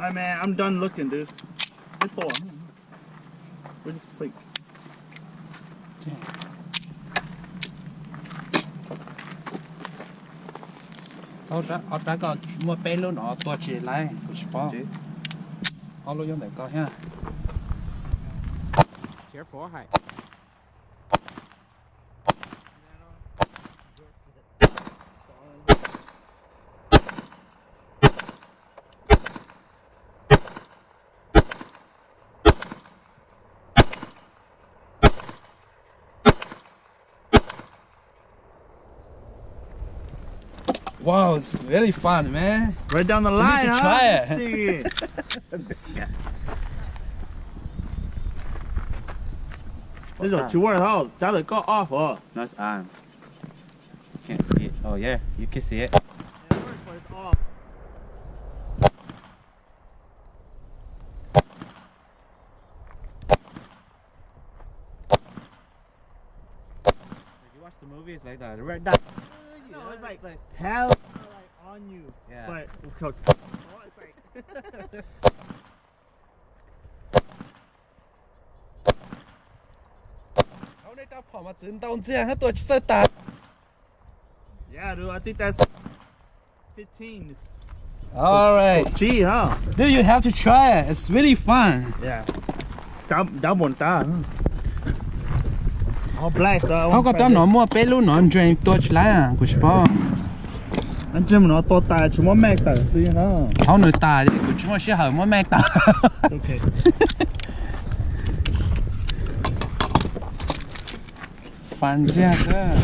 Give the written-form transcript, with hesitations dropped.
Alright, man, I'm done looking, dude. Let's pull on. Where's this plate? Ở đó có mua bé luôn ở tua chỉ lại của sport. Ở luôn để coi ha. Careful, hi. Wow, it's really fun, man. Right down the line, to huh? try it. This is a tour, huh? That got off, huh? No, it's on. You can't see it. Oh yeah, you can see it. It works, but it's off. If you watch the movies, like the red dot. No, it's like hell like on you. Yeah. But it's like Ở đây tao phỏng mà dựng tao riêng hết tôi sơ tạt. yeah, dude, I think that's 15. Alright. Gee, huh? Dude, you have to try it. It's really fun. Yeah. Đá buồn ta. All black, though. Họ có tao nó mua bé luôn nó drain tôi chỉ lại à của sport. Anh chim nó to tài chỉ muốn mẹ tờ, tự nhiên đó. Họ nổi tài đi, của chúng nó sẽ hở mua mẹ ta. Okay. Fun 这样的。